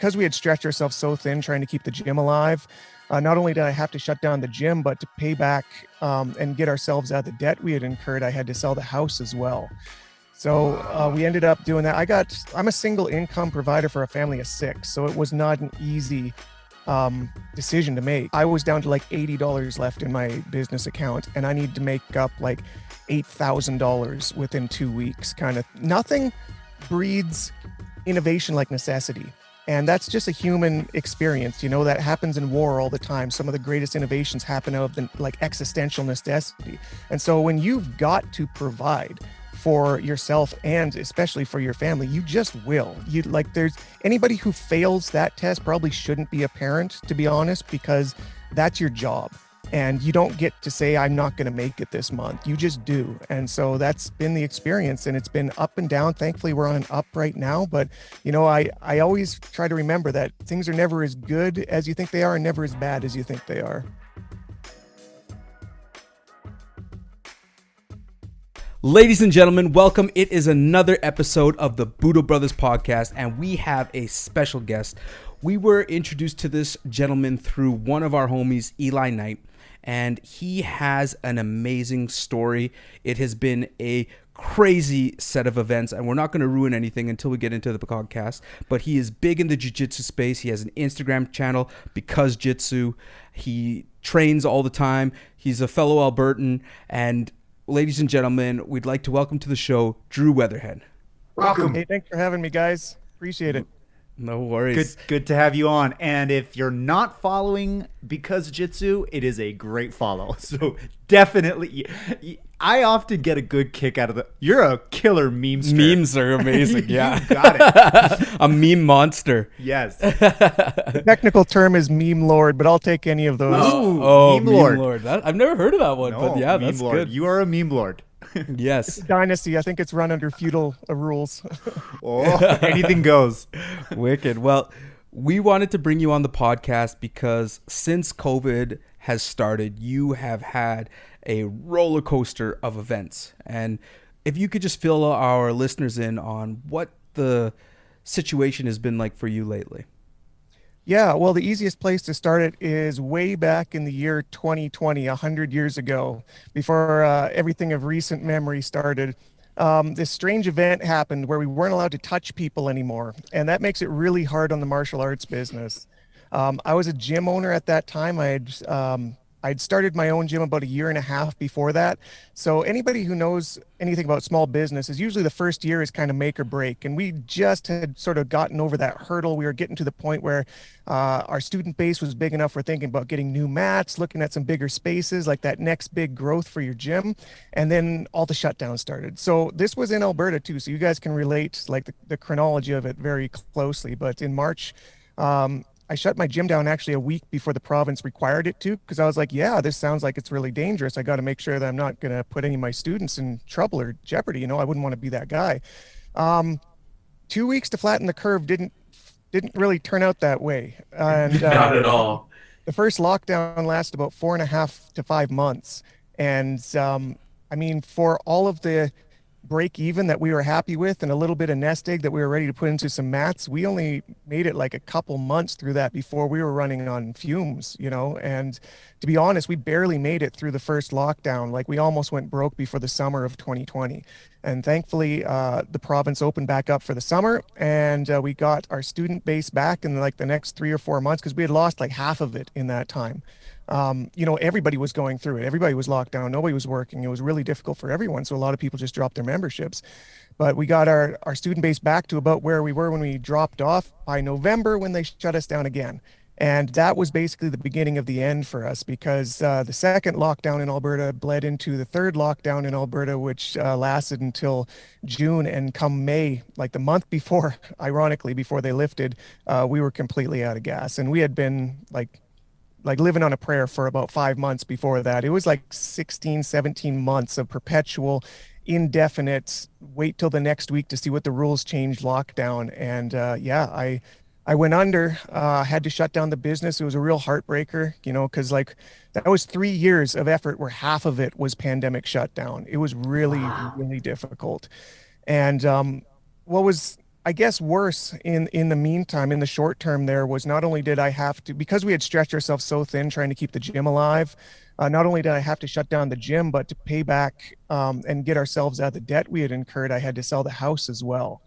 because we had stretched ourselves so thin trying to keep the gym alive, not only did I have to shut down the gym, but to pay back and get ourselves out of the debt we had incurred, I had to sell the house as well. So we ended up doing that. I'm a single income provider for a family of 6, so it was not an easy decision to make. I was down to like $80 left in my business account, and I need to make up like $8,000 within 2 weeks. Kind of nothing breeds innovation like necessity. And that's just a human experience, that happens in war all the time. Some of the greatest innovations happen out of the, like, existential necessity. And so when you've got to provide for yourself and especially for your family, you just will. There's anybody who fails that test probably shouldn't be a parent, to be honest, because that's your job. And you don't get to say, I'm not going to make it this month. You just do. And so that's been the experience, and it's been up and down. Thankfully, we're on up right now. But, I always try to remember that things are never as good as you think they are and never as bad as you think they are. Ladies and gentlemen, welcome. It is another episode of the Budo Brothers podcast, and we have a special guest. We were introduced to this gentleman through one of our homies, Eli Knight, and he has an amazing story. It has been a crazy set of events, and we're not going to ruin anything until we get into the podcast, but he is big in the jiu-jitsu space. He has an Instagram channel, Because Jitsu. He trains all the time. He's a fellow Albertan, and ladies and gentlemen, we'd like to welcome to the show, Drew Weatherhead. Welcome. Hey, thanks for having me, guys. Appreciate it. No worries. Good to have you on. And if you're not following Because Jitsu, it is a great follow. So definitely, I often get a good kick out of you're a killer memester. Memes are amazing. Yeah. You got it. A meme monster. Yes. The technical term is meme lord, but I'll take any of those. Oh, meme lord. I've never heard of that one, but yeah, that's lord. good. You are a meme lord. Yes. Dynasty. I think it's run under feudal rules. Oh, anything goes. Wicked. Well, we wanted to bring you on the podcast because since COVID has started, you have had a roller coaster of events. And if you could just fill our listeners in on what the situation has been like for you lately. Yeah, well, the easiest place to start it is way back in the year 2020, 100 years ago, before everything of recent memory started. This strange event happened where we weren't allowed to touch people anymore, and that makes it really hard on the martial arts business. I was a gym owner at that time. I'd started my own gym about a year and a half before that. So anybody who knows anything about small business is usually the first year is kind of make or break. And we just had sort of gotten over that hurdle. We were getting to the point where our student base was big enough. We're thinking about getting new mats, looking at some bigger spaces, like that next big growth for your gym. And then all the shutdowns started. So this was in Alberta too. So you guys can relate like the chronology of it very closely. But in March, I shut my gym down actually a week before the province required it to, because I was like, yeah, this sounds like it's really dangerous. I got to make sure that I'm not going to put any of my students in trouble or jeopardy. I wouldn't want to be that guy. 2 weeks to flatten the curve didn't really turn out that way. And not at all. The first lockdown lasted about 4.5 to 5 months. And for all of the break even that we were happy with and a little bit of nest egg that we were ready to put into some mats, we only made it like a couple months through that before we were running on fumes, and to be honest, we barely made it through the first lockdown. Like, we almost went broke before the summer of 2020, and thankfully the province opened back up for the summer, and we got our student base back in like the next 3 or 4 months, because we had lost like half of it in that time. Everybody was going through it. Everybody was locked down. Nobody was working. It was really difficult for everyone. So a lot of people just dropped their memberships. But we got our student base back to about where we were when we dropped off by November, when they shut us down again. And that was basically the beginning of the end for us, because the second lockdown in Alberta bled into the third lockdown in Alberta, which lasted until June. And come May, like the month before, ironically, before they lifted, we were completely out of gas. And we had been like living on a prayer for about 5 months before that. It was like 16, 17 months of perpetual, indefinite, wait till the next week to see what the rules change lockdown. And I went under, had to shut down the business. It was a real heartbreaker, because like that was 3 years of effort where half of it was pandemic shutdown. It was really, really difficult. And what was I guess worse in the meantime, in the short term, there was not only did I have to, because we had stretched ourselves so thin trying to keep the gym alive, not only did I have to shut down the gym, but to pay back and get ourselves out of the debt we had incurred, I had to sell the house as well.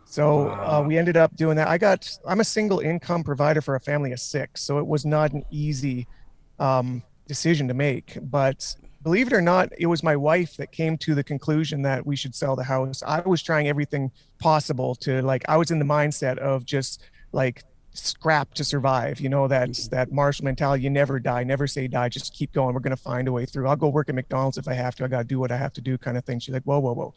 So Wow. we ended up doing that. I'm a single income provider for a family of six, so it was not an easy decision to make. But believe it or not, it was my wife that came to the conclusion that we should sell the house. I was trying everything possible to like, I was in the mindset of just like scrap to survive. You know, that Marshall mentality, you never die, never say die, just keep going. We're going to find a way through. I'll go work at McDonald's if I have to. I got to do what I have to do kind of thing. She's like, whoa, whoa, whoa.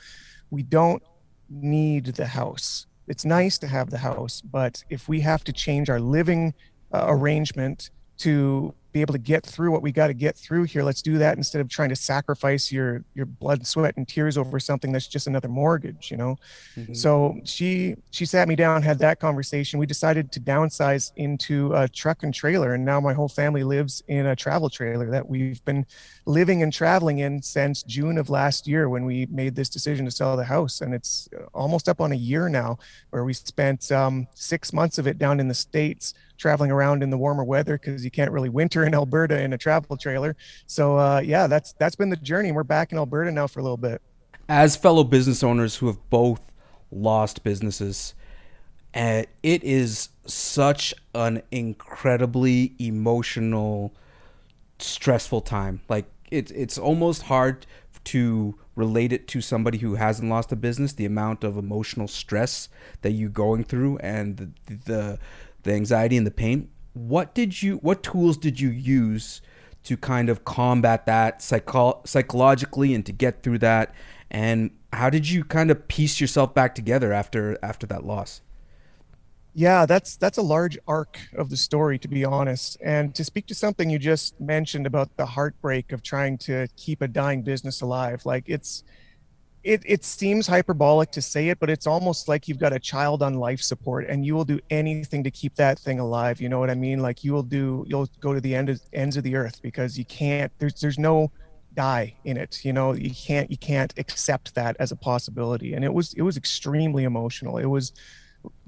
We don't need the house. It's nice to have the house, but if we have to change our living arrangement to be able to get through what we got to get through here, let's do that instead of trying to sacrifice your blood, sweat, and tears over something that's just another mortgage, you know. Mhm. So she sat me down, had that conversation. We decided to downsize into a truck and trailer, and now my whole family lives in a travel trailer that we've been living and traveling in since June of last year when we made this decision to sell the house. And it's almost up on a year now, where we spent 6 months of it down in the States traveling around in the warmer weather because you can't really winter in Alberta in a travel trailer. So yeah, that's been the journey. We're back in Alberta now for a little bit. As fellow business owners who have both lost businesses, it is such an incredibly emotional, stressful time. Like it's almost hard to relate it to somebody who hasn't lost a business. The amount of emotional stress that you're going through, and the anxiety and the pain. What tools did you use to kind of combat that psychologically and to get through that? And how did you kind of piece yourself back together after that loss? Yeah, that's a large arc of the story, to be honest. And to speak to something you just mentioned about the heartbreak of trying to keep a dying business alive, like it seems hyperbolic to say it, but it's almost like you've got a child on life support and you will do anything to keep that thing alive. You know what I mean? Like you'll go to the ends of the earth because you can't, there's no die in it. You know, you can't accept that as a possibility. And it was extremely emotional. It was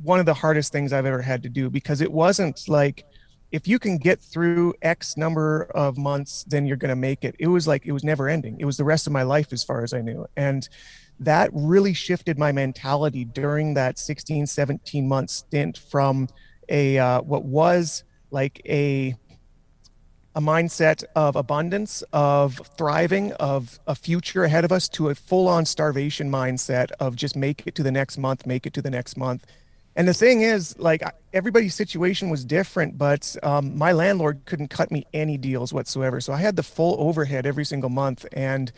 one of the hardest things I've ever had to do because it wasn't like, if you can get through X number of months, then you're going to make it. It was like, it was never ending. It was the rest of my life as far as I knew. And that really shifted my mentality during that 16, 17-month stint from what was like a mindset of abundance, of thriving, of a future ahead of us, to a full on starvation mindset of just make it to the next month, make it to the next month. And the thing is, like, everybody's situation was different, but my landlord couldn't cut me any deals whatsoever. So I had the full overhead every single month. And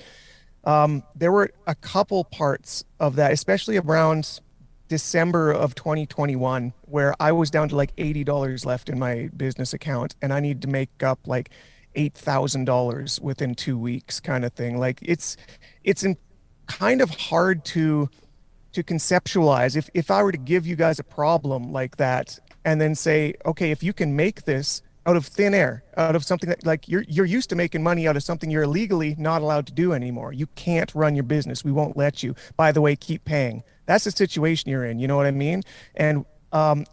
there were a couple parts of that, especially around December of 2021, where I was down to like $80 left in my business account, and I need to make up like $8,000 within 2 weeks, kind of thing. Like it's kind of hard to conceptualize. If I were to give you guys a problem like that and then say, okay, if you can make this out of thin air, out of something that, like, you're used to making money out of something you're illegally not allowed to do anymore. You can't run your business. We won't let you. By the way, keep paying. That's the situation you're in. You know what I mean? And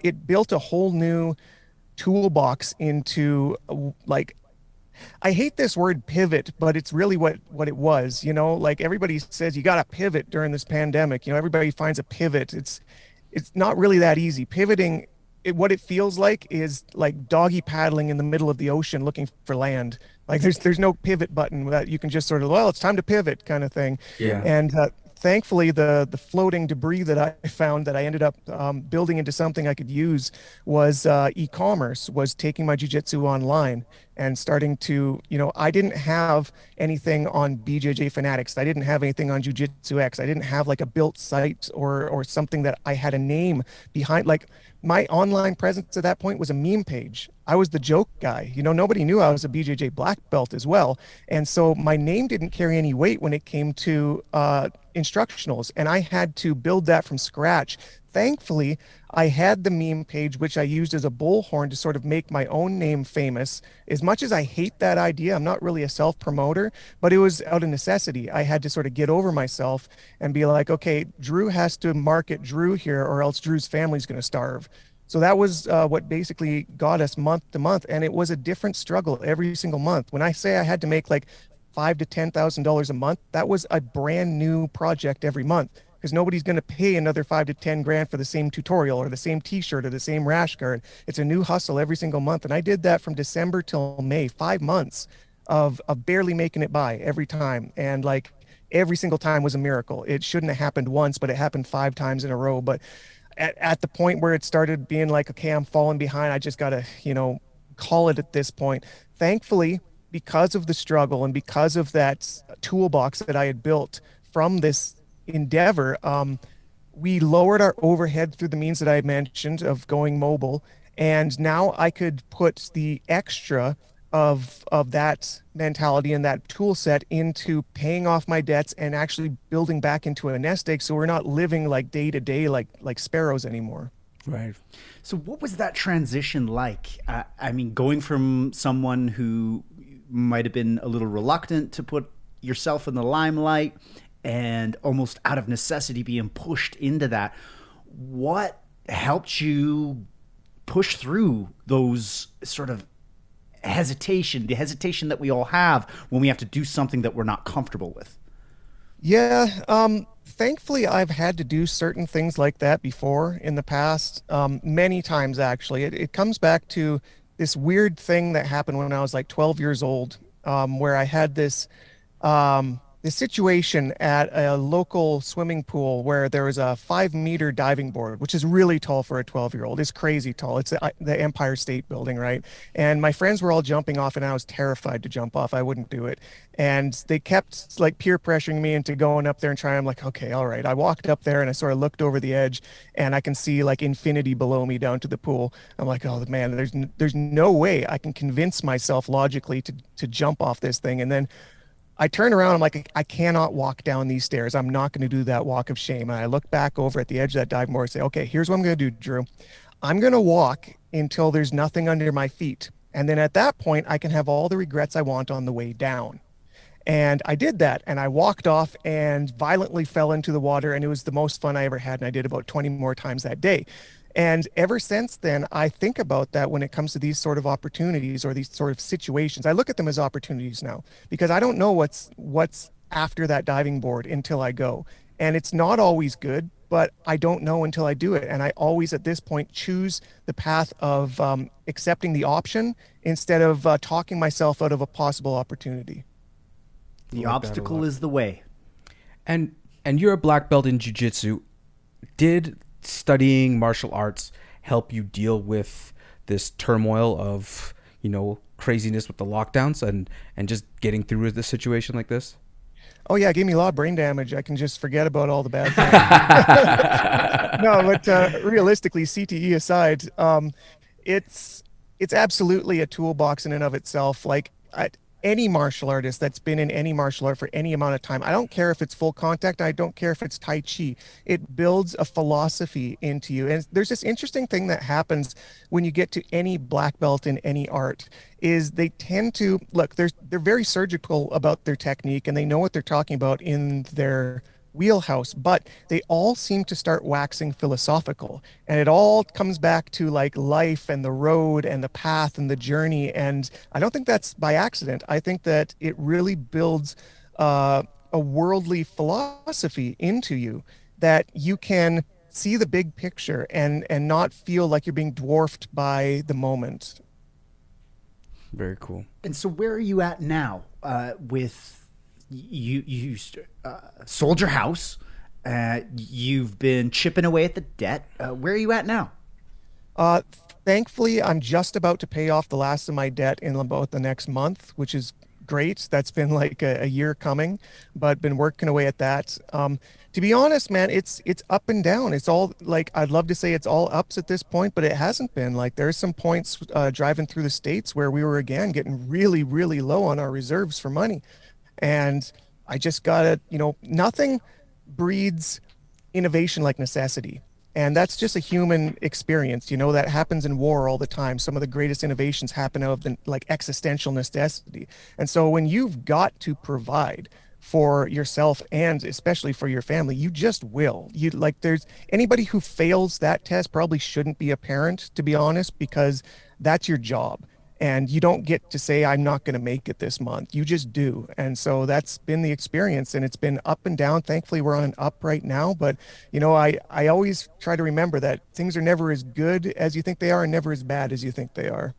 it built a whole new toolbox into like, I hate this word pivot, but it's really what it was. You know, like everybody says you got to pivot during this pandemic. You know, everybody finds a pivot. It's not really that easy. Pivoting, what it feels like is like doggy paddling in the middle of the ocean looking for land. Like there's no pivot button that you can just sort of, well, it's time to pivot kind of thing. Yeah. And thankfully, the floating debris that I found that I ended up building into something I could use was e-commerce, was taking my jujitsu online and starting to, you know, I didn't have anything on BJJ Fanatics. I didn't have anything on Jujitsu X. I didn't have like a built site or something that I had a name behind. Like my online presence at that point was a meme page. I was the joke guy. You know, nobody knew I was a BJJ black belt as well. And so my name didn't carry any weight when it came to instructionals. And I had to build that from scratch. Thankfully, I had the meme page, which I used as a bullhorn to sort of make my own name famous. As much as I hate that idea, I'm not really a self promoter, but it was out of necessity. I had to sort of get over myself and be like, okay, Drew has to market Drew here, or else Drew's family's going to starve. So that was what basically got us month to month, and it was a different struggle every single month. When I say I had to make like five to $10,000 a month, that was a brand new project every month because nobody's going to pay another 5 to 10 grand for the same tutorial or the same T-shirt or the same rash guard. It's a new hustle every single month, and I did that from December till May, 5 months of barely making it by every time, and like every single time was a miracle. It shouldn't have happened once, but it happened 5 times in a row. But at the point where it started being like, okay, I'm falling behind, I just gotta, call it at this point. Thankfully, because of the struggle and because of that toolbox that I had built from this endeavor, we lowered our overhead through the means that I mentioned of going mobile. And now I could put the extra of that mentality and that tool set into paying off my debts and actually building back into a nest egg so we're not living like day to day like sparrows anymore. Right. So, what was that transition like? I mean, going from someone who might have been a little reluctant to put yourself in the limelight and almost out of necessity being pushed into that, what helped you push through those sort of the hesitation that we all have when we have to do something that we're not comfortable with? Yeah, thankfully, I've had to do certain things like that before in the past, many times actually. It comes back to this weird thing that happened when I was like 12 years old, where I had this situation at a local swimming pool where there was a 5 meter diving board, which is really tall for a 12-year-old. It's crazy tall. It's the Empire State Building, right? And my friends were all jumping off, and I was terrified to jump off. I wouldn't do it. And they kept like peer pressuring me into going up there and trying. I'm like, okay, all right. I walked up there and I sort of looked over the edge, and I can see like infinity below me down to the pool. I'm like, oh man, there's no way I can convince myself logically to jump off this thing. And then I turn around, I'm like, I cannot walk down these stairs. I'm not going to do that walk of shame. And I look back over at the edge of that diving board and say, okay, here's what I'm going to do, Drew. I'm going to walk until there's nothing under my feet. And then at that point, I can have all the regrets I want on the way down. And I did that, and I walked off and violently fell into the water, and it was the most fun I ever had. And I did about 20 more times that day. And ever since then, I think about that when it comes to these sort of opportunities or these sort of situations. I look at them as opportunities now because I don't know what's after that diving board until I go. And it's not always good, but I don't know until I do it. And I always, at this point, choose the path of accepting the option instead of talking myself out of a possible opportunity. The like obstacle is the way. And you're a black belt in jiu-jitsu. Did studying martial arts help you deal with this turmoil of, craziness with the lockdowns and just getting through the situation like this? Oh yeah, it gave me a lot of brain damage. I can just forget about all the bad things. No, but realistically, CTE aside, it's absolutely a toolbox in and of itself. Like any martial artist that's been in any martial art for any amount of time, I don't care if it's full contact, I don't care if it's Tai Chi, it builds a philosophy into you. And there's this interesting thing that happens when you get to any black belt in any art is they tend to look, they're very surgical about their technique and they know what they're talking about in their wheelhouse, but they all seem to start waxing philosophical, and it all comes back to like life and the road and the path and the journey. And I don't think that's by accident. I think that it really builds a worldly philosophy into you that you can see the big picture and not feel like you're being dwarfed by the moment. Very cool. And so, where are you at now with you sold your house? You've been chipping away at the debt. Where are you at now? Uh, Thankfully, I'm just about to pay off the last of my debt in about the next month, which is great. That's been like a year coming, but been working away at that. To be honest, man, it's up and down. It's all like I'd love to say it's all ups at this point, but it hasn't been. Like there's some points driving through the States where we were again getting really, really low on our reserves for money. And I just gotta, nothing breeds innovation like necessity. And that's just a human experience, that happens in war all the time. Some of the greatest innovations happen out of the like existential necessity. And so when you've got to provide for yourself and especially for your family, you just will. You like there's anybody who fails that test probably shouldn't be a parent, to be honest, because that's your job. And you don't get to say, I'm not going to make it this month. You just do. And so that's been the experience. And it's been up and down. Thankfully, we're on an up right now. But, I always try to remember that things are never as good as you think they are and never as bad as you think they are.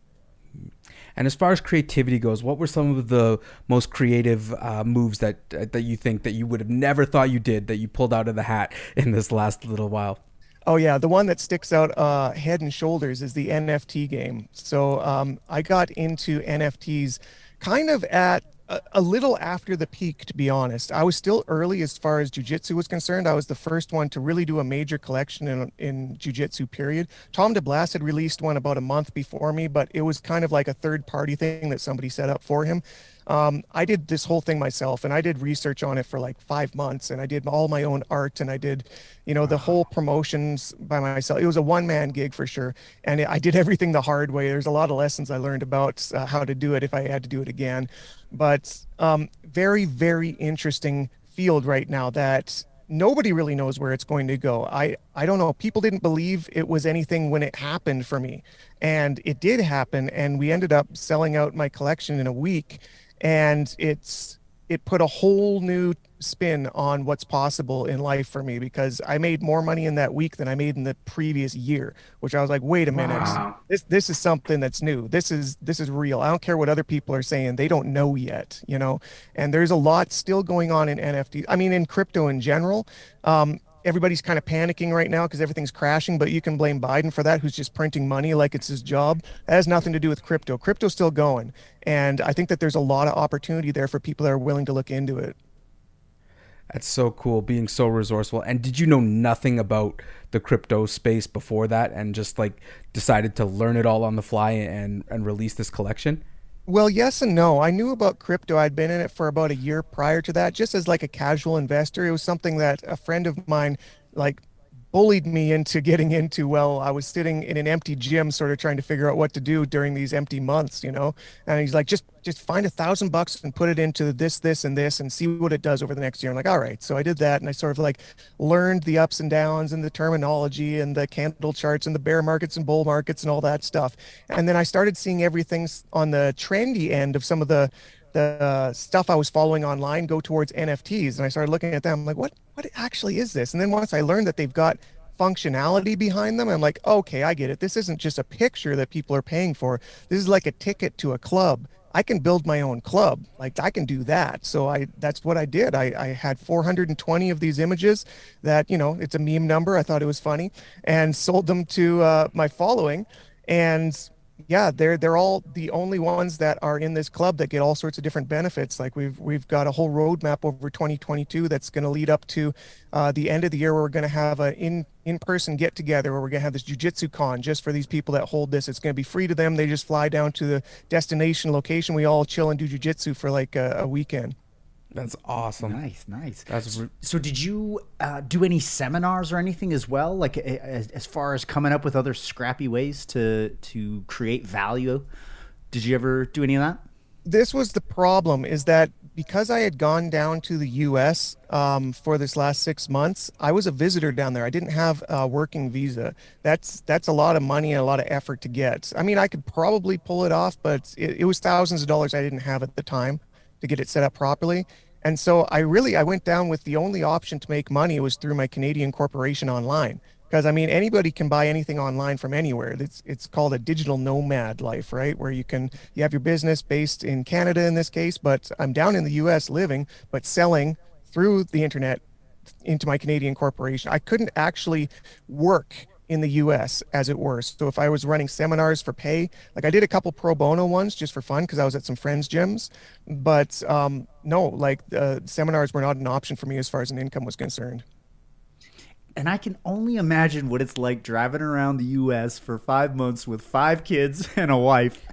And as far as creativity goes, what were some of the most creative moves that you think that you would have never thought you did that you pulled out of the hat in this last little while? Oh yeah, the one that sticks out head and shoulders is the NFT game. So I got into NFTs kind of at a little after the peak, to be honest. I was still early as far as jujitsu was concerned. I was the first one to really do a major collection in jujitsu, period. Tom DeBlas had released one about a month before me, but it was kind of like a third party thing that somebody set up for him. I did this whole thing myself and I did research on it for like 5 months and I did all my own art and I did, the whole promotions by myself. It was a one-man gig for sure. And I did everything the hard way. There's a lot of lessons I learned about how to do it if I had to do it again. But very, very interesting field right now that nobody really knows where it's going to go. I don't know. People didn't believe it was anything when it happened for me. And it did happen. And we ended up selling out my collection in a week. And it put a whole new spin on what's possible in life for me because I made more money in that week than I made in the previous year, which I was like, wait a minute, this is something that's new. This is real. I don't care what other people are saying. They don't know yet, and there's a lot still going on in NFT. I mean, in crypto in general. Everybody's kind of panicking right now because everything's crashing, but you can blame Biden for that, who's just printing money like it's his job. That has nothing to do with crypto. Crypto's still going. And I think that there's a lot of opportunity there for people that are willing to look into it. That's so cool, being so resourceful. And did you know nothing about the crypto space before that and just like decided to learn it all on the fly and release this collection? Well, yes and no. I knew about crypto. I'd been in it for about a year prior to that, just as like a casual investor. It was something that a friend of mine like bullied me into getting into. Well, I was sitting in an empty gym, sort of trying to figure out what to do during these empty months, And he's like, just find $1,000 and put it into this, and this, and see what it does over the next year. I'm like, all right. So I did that, and I sort of like learned the ups and downs and the terminology and the candle charts and the bear markets and bull markets and all that stuff. And then I started seeing everything on the trendy end of some of the stuff I was following online go towards NFTs. And I started looking at them. I'm like, what actually is this? And then once I learned that they've got functionality behind them, I'm like, okay, I get it. This isn't just a picture that people are paying for. This is like a ticket to a club. I can build my own club. Like I can do that. So that's what I did. I had 420 of these images that, it's a meme number. I thought it was funny and sold them to my following. And yeah, they're all the only ones that are in this club that get all sorts of different benefits. Like we've got a whole roadmap over 2022 that's going to lead up to the end of the year where we're going to have a in-person get together where we're going to have this jujitsu con just for these people that hold this. It's going to be free to them. They just fly down to the destination location. We all chill and do jujitsu for like a weekend. That's awesome. Nice. That's So did you do any seminars or anything as well? Like as far as coming up with other scrappy ways to create value? Did you ever do any of that? This was the problem, is that because I had gone down to the US for this last 6 months, I was a visitor down there. I didn't have a working visa. That's a lot of money and a lot of effort to get. I mean, I could probably pull it off, but it was thousands of dollars I didn't have at the time to get it set up properly. And so I went down with the only option to make money was through my Canadian corporation online. Because I mean, anybody can buy anything online from anywhere. It's called a digital nomad life, right? Where you have your business based in Canada in this case, but I'm down in the US living, but selling through the internet into my Canadian corporation. I couldn't actually work in the US, as it were. So if I was running seminars for pay, like I did a couple pro bono ones just for fun because I was at some friends' gyms, but no, like seminars were not an option for me as far as an income was concerned. And I can only imagine what it's like driving around the U.S. for 5 months with 5 kids and a wife.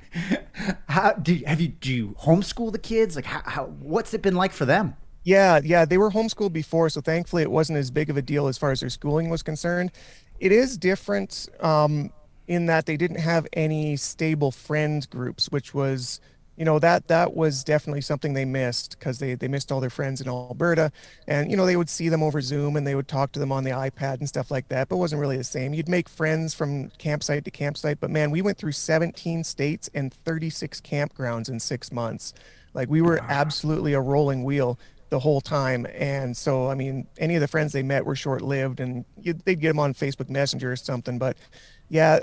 Do you homeschool the kids? Like what's it been like for them? Yeah, they were homeschooled before, so thankfully it wasn't as big of a deal as far as their schooling was concerned. It is different in that they didn't have any stable friend groups, which was, that was definitely something they missed because they missed all their friends in Alberta, and they would see them over Zoom and they would talk to them on the iPad and stuff like that, but it wasn't really the same. You'd make friends from campsite to campsite, but man, we went through 17 states and 36 campgrounds in 6 months. Like we were absolutely a rolling wheel the whole time. And so, I mean, any of the friends they met were short lived and they'd get them on Facebook Messenger or something. But yeah,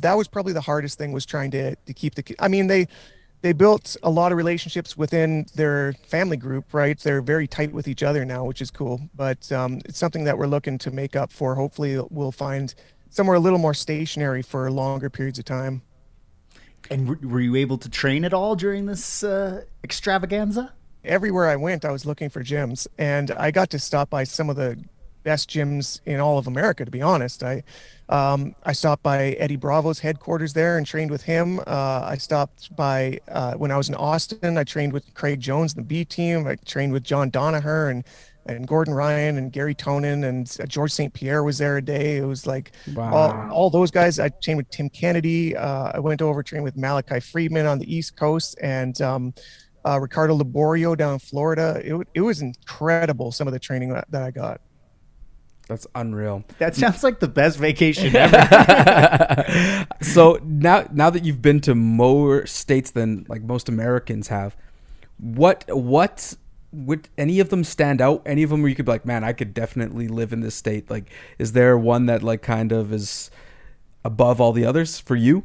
that was probably the hardest thing was trying to keep I mean, they built a lot of relationships within their family group, right? They're very tight with each other now, which is cool. But it's something that we're looking to make up for. Hopefully, we'll find somewhere a little more stationary for longer periods of time. And were you able to train at all during this extravaganza? Everywhere I went, I was looking for gyms, and I got to stop by some of the best gyms in all of America. To be honest, I stopped by Eddie Bravo's headquarters there and trained with him. I stopped by when I was in Austin. I trained with Craig Jones, the B team. I trained with John Donaher and Gordon Ryan and Gary Tonin and George St. Pierre was there a day. It was like Wow. all those guys. I trained with Tim Kennedy. I went over trained with Malachi Friedman on the East Coast and Ricardo Laborio down in Florida. It was incredible some of the training that I got. That's unreal. That sounds like the best vacation ever. So now that you've been to more states than like most Americans have, what would any of them stand out? Any of them where you could be like, man, I could definitely live in this state? Like, is there one that like kind of is above all the others for you?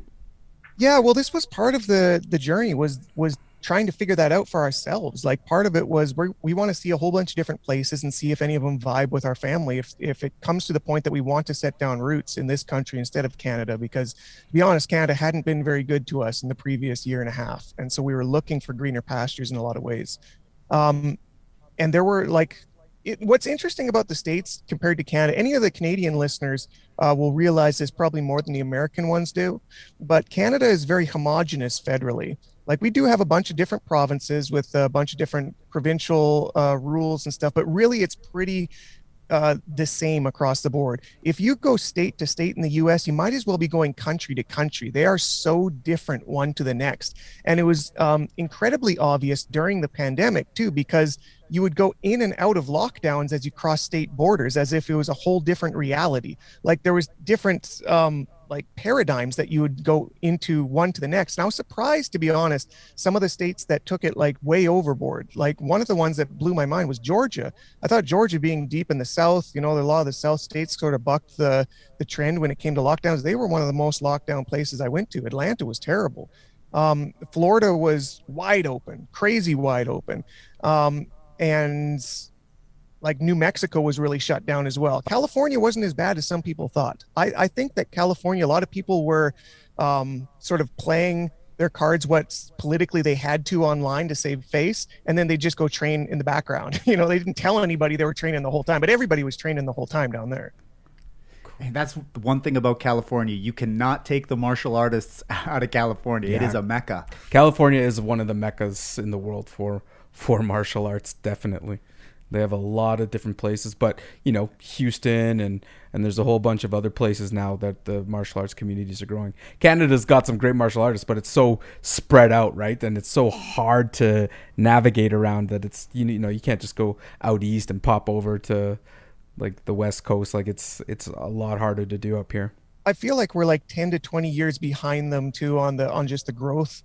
Yeah, well, this was part of the journey was trying to figure that out for ourselves. Like part of it was we want to see a whole bunch of different places and see if any of them vibe with our family. If it comes to the point that we want to set down roots in this country instead of Canada, because to be honest, Canada hadn't been very good to us in the previous year and a half, and so we were looking for greener pastures in a lot of ways. Um, and there were like what's interesting about the states compared to Canada, any of the Canadian listeners will realize this probably more than the American ones do, but Canada is very homogenous federally. Like we do have a bunch of different provinces with a bunch of different provincial rules and stuff, but really it's pretty the same across the board. If you go state to state in the US, you might as well be going country to country. They are so different one to the next. And it was incredibly obvious during the pandemic, too, because you would go in and out of lockdowns as you cross state borders as if it was a whole different reality. Like there was different like paradigms that you would go into one to the next. And I was surprised, to be honest, some of the states that took it like way overboard. Like one of the ones that blew my mind was Georgia. I thought Georgia being deep in the South, a lot of the South states sort of bucked the trend when it came to lockdowns. They were one of the most locked down places I went to. Atlanta was terrible. Florida was wide open, crazy wide open. And like New Mexico was really shut down as well. California wasn't as bad as some people thought. I think that California, a lot of people were sort of playing their cards what politically they had to online to save face, and then they just go train in the background. They didn't tell anybody they were training the whole time, but everybody was training the whole time down there. And that's the one thing about California. You cannot take the martial artists out of California. Yeah. It is a mecca. California is one of the meccas in the world for martial arts, definitely. They have a lot of different places, but Houston and there's a whole bunch of other places now that the martial arts communities are growing. Canada's got some great martial artists, but it's so spread out, right? And it's so hard to navigate around that it's you can't just go out east and pop over to like the West Coast. Like it's a lot harder to do up here. I feel like we're like 10 to 20 years behind them too on just the growth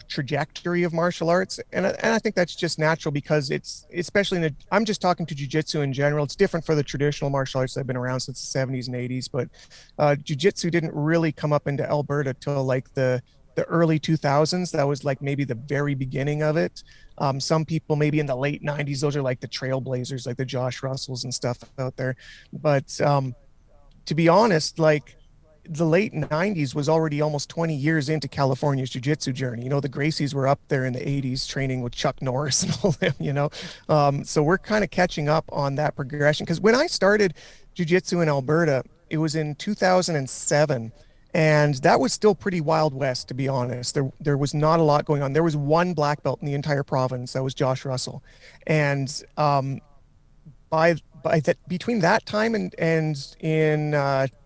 trajectory of martial arts, and I think that's just natural because it's especially I'm just talking to jiu-jitsu in general. It's different for the traditional martial arts that have been around since the 70s and 80s, but jiu-jitsu didn't really come up into Alberta till like the early 2000s. That was like maybe the very beginning of it. Some people maybe in the late 90s, those are like the trailblazers, like the Josh Russells and stuff out there. But to be honest, like the late 90s was already almost 20 years into California's jiu-jitsu journey. The Gracies were up there in the 80s training with Chuck Norris and all them, so we're kind of catching up on that progression. Because when I started jiu-jitsu in Alberta, it was in 2007. And that was still pretty Wild West, to be honest. There was not a lot going on. There was one black belt in the entire province. That was Josh Russell. And by between that time and in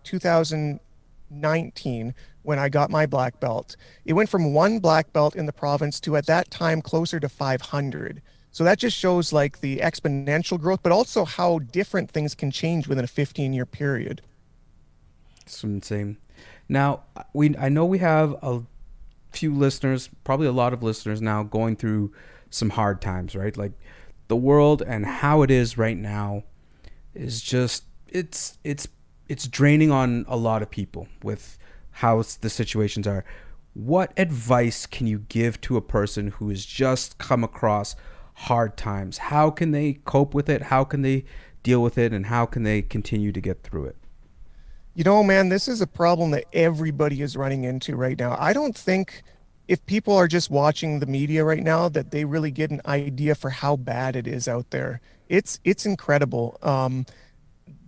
2019, when I got my black belt, it went from one black belt in the province to at that time closer to 500. So that just shows like the exponential growth, but also how different things can change within a 15-year period. It's insane. Now, I know we have a few listeners, probably a lot of listeners now going through some hard times, right? Like the world and how it is right now is just it's draining on a lot of people with how the situations are. What advice can you give to a person who has just come across hard times? How can they cope with it? How can they deal with it? And how can they continue to get through it? You know, man, this is a problem that everybody is running into right now. I don't think if people are just watching the media right now that they really get an idea for how bad it is out there. It's incredible.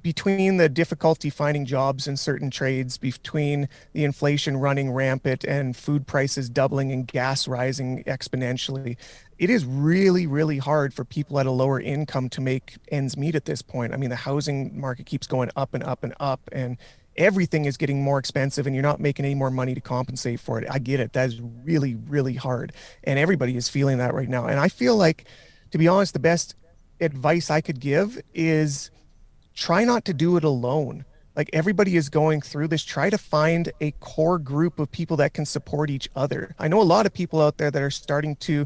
Between the difficulty finding jobs in certain trades, between the inflation running rampant and food prices doubling and gas rising exponentially, it is really, really hard for people at a lower income to make ends meet at this point. I mean, the housing market keeps going up and up and up, and everything is getting more expensive, and you're not making any more money to compensate for it. I get it. That is really, really hard. And everybody is feeling that right now. And I feel like, to be honest, the best advice I could give is try not to do it alone. Like everybody is going through this. Try to find a core group of people that can support each other. I know a lot of people out there that are starting to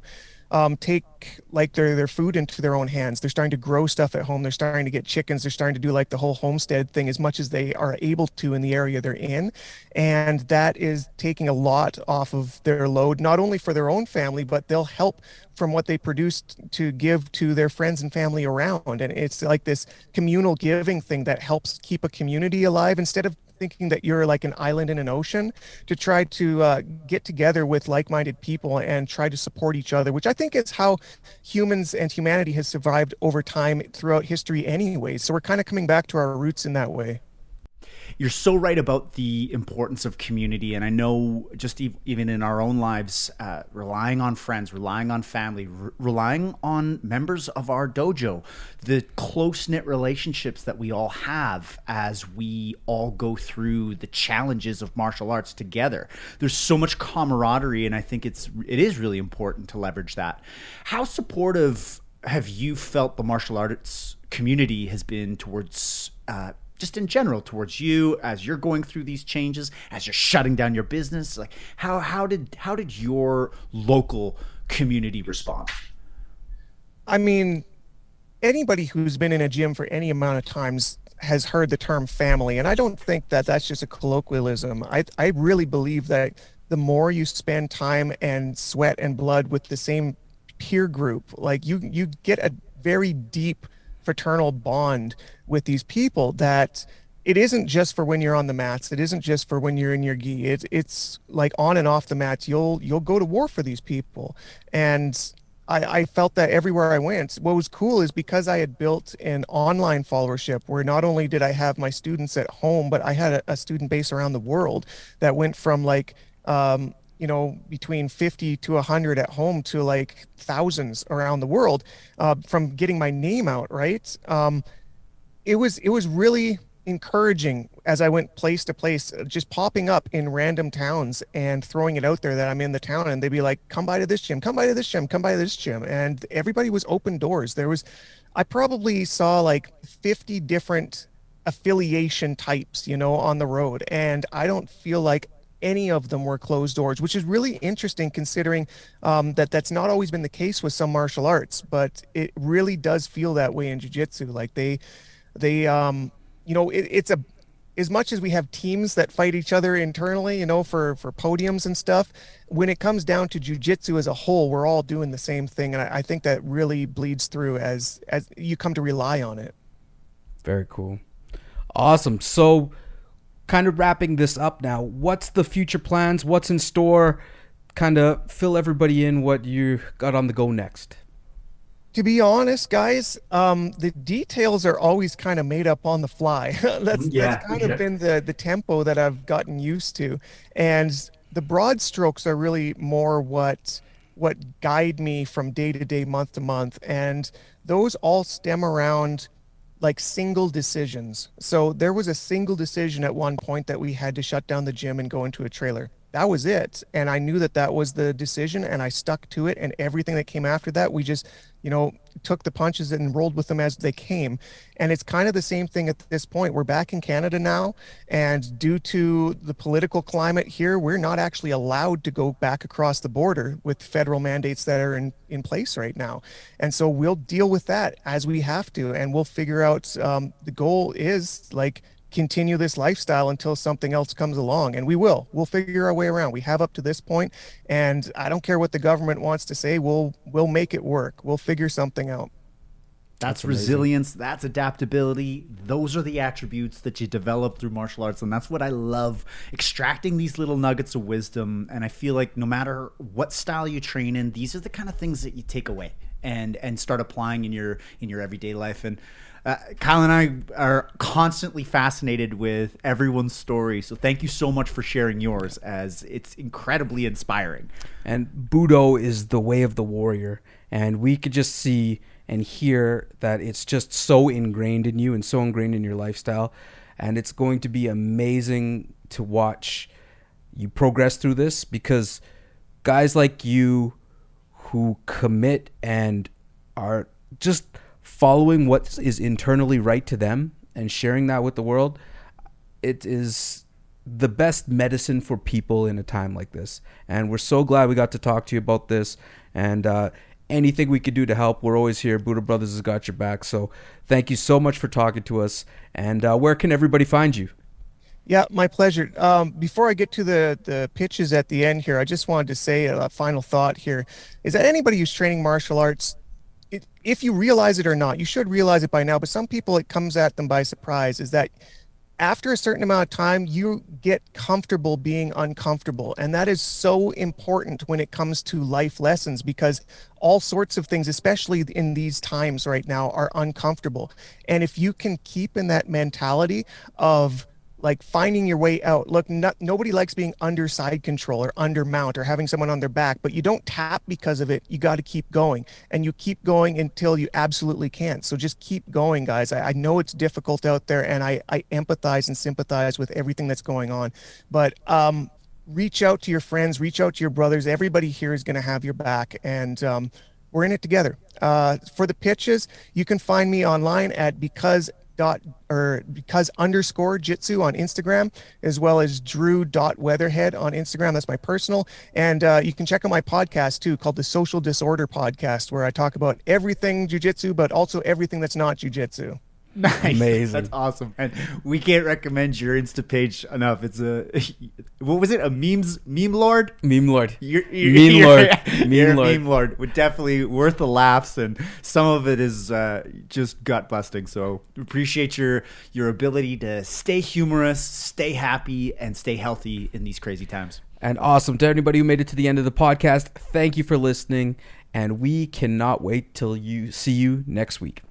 take like their food into their own hands. They're starting to grow stuff at home. They're starting to get chickens. They're starting to do like the whole homestead thing as much as they are able to in the area they're in. And that is taking a lot off of their load, not only for their own family, but they'll help from what they produced to give to their friends and family around. And it's like this communal giving thing that helps keep a community alive instead of thinking that you're like an island in an ocean, to try to get together with like-minded people and try to support each other, which I think is how humans and humanity has survived over time throughout history anyways. So we're kind of coming back to our roots in that way. You're so right about the importance of community. And I know just even in our own lives, relying on friends, relying on family, relying on members of our dojo, the close-knit relationships that we all have as we all go through the challenges of martial arts together. There's so much camaraderie, and I think it is really important to leverage that. How supportive have you felt the martial arts community has been towards just in general towards you as you're going through these changes, as you're shutting down your business? Like how did your local community respond? I mean, anybody who's been in a gym for any amount of times has heard the term family, and I don't think that that's just a colloquialism. I really believe that the more you spend time and sweat and blood with the same peer group, like you get a very deep fraternal bond with these people, that it isn't just for when you're on the mats. It isn't just for when you're in your gi. It's like on and off the mats. You'll go to war for these people. And I felt that everywhere I went. What was cool is because I had built an online followership where not only did I have my students at home, but I had a student base around the world that went from like between 50 to 100 at home to like thousands around the world, from getting my name out, right? It was really encouraging as I went place to place, just popping up in random towns and throwing it out there that I'm in the town, and they'd be like, come by to this gym, come by to this gym, come by to this gym. And everybody was open doors. I probably saw like 50 different affiliation types, on the road. And I don't feel like any of them were closed doors, which is really interesting considering that's not always been the case with some martial arts, but it really does feel that way in jiu-jitsu. Like it's as much as we have teams that fight each other internally, for podiums and stuff, when it comes down to jiu-jitsu as a whole, we're all doing the same thing. And I think that really bleeds through as you come to rely on it. Very cool. Awesome. So kind of wrapping this up now, what's the future plans? What's in store? Kind of fill everybody in what you got on the go next. To be honest, guys, the details are always kind of made up on the fly. That's kind of been the tempo that I've gotten used to. And the broad strokes are really more what guide me from day to day, month to month. And those all stem around like single decisions. So there was a single decision at one point that we had to shut down the gym and go into a trailer. That was it. And I knew that that was the decision and I stuck to it. And everything that came after that, we just, took the punches and rolled with them as they came. And it's kind of the same thing at this point. We're back in Canada now. And due to the political climate here, we're not actually allowed to go back across the border with federal mandates that are in place right now. And so we'll deal with that as we have to. And we'll figure out the goal is like, continue this lifestyle until something else comes along, and we'll figure our way around. We have up to this point, and I don't care what the government wants to say. We'll make it work. We'll figure something out. That's resilience. That's adaptability. Those are the attributes that you develop through martial arts. And that's what I love, extracting these little nuggets of wisdom. And I feel like no matter what style you train in, these are the kind of things that you take away and start applying in your everyday life. And Kyle and I are constantly fascinated with everyone's story. So thank you so much for sharing yours, as it's incredibly inspiring. And Budo is the way of the warrior. And we could just see and hear that it's just so ingrained in you and so ingrained in your lifestyle. And it's going to be amazing to watch you progress through this, because guys like you who commit and are just following what is internally right to them and sharing that with the world, it is the best medicine for people in a time like this. And we're so glad we got to talk to you about this. And anything we could do to help, we're always here. Budo Brothers has got your back. So thank you so much for talking to us. And where can everybody find you? Yeah, my pleasure. Before I get to the pitches at the end here, I just wanted to say a final thought here is that anybody who's training martial arts, if you realize it or not, you should realize it by now, but some people, it comes at them by surprise, is that after a certain amount of time, you get comfortable being uncomfortable. And that is so important when it comes to life lessons, because all sorts of things, especially in these times right now, are uncomfortable. And if you can keep in that mentality of like finding your way out. Look, nobody likes being under side control or under mount or having someone on their back, but you don't tap because of it. You got to keep going, and you keep going until you absolutely can't. So just keep going, guys. I know it's difficult out there, and I empathize and sympathize with everything that's going on, but reach out to your friends, reach out to your brothers. Everybody here is going to have your back, and we're in it together. For the pitches, you can find me online at because _ Jitsu on Instagram, as well as Drew.Weatherhead on Instagram. That's my personal. And you can check out my podcast too, called the Social Disorder Podcast, where I talk about everything jiu-jitsu, but also everything that's not jiu-jitsu. Nice. Amazing. That's awesome. And we can't recommend your Insta page enough. It's what was it? A meme lord? Meme lord. You're Lord. You're a meme lord. We're definitely worth the laughs, and some of it is just gut busting. So appreciate your ability to stay humorous, stay happy, and stay healthy in these crazy times. And awesome to anybody who made it to the end of the podcast. Thank you for listening, and we cannot wait till you see you next week.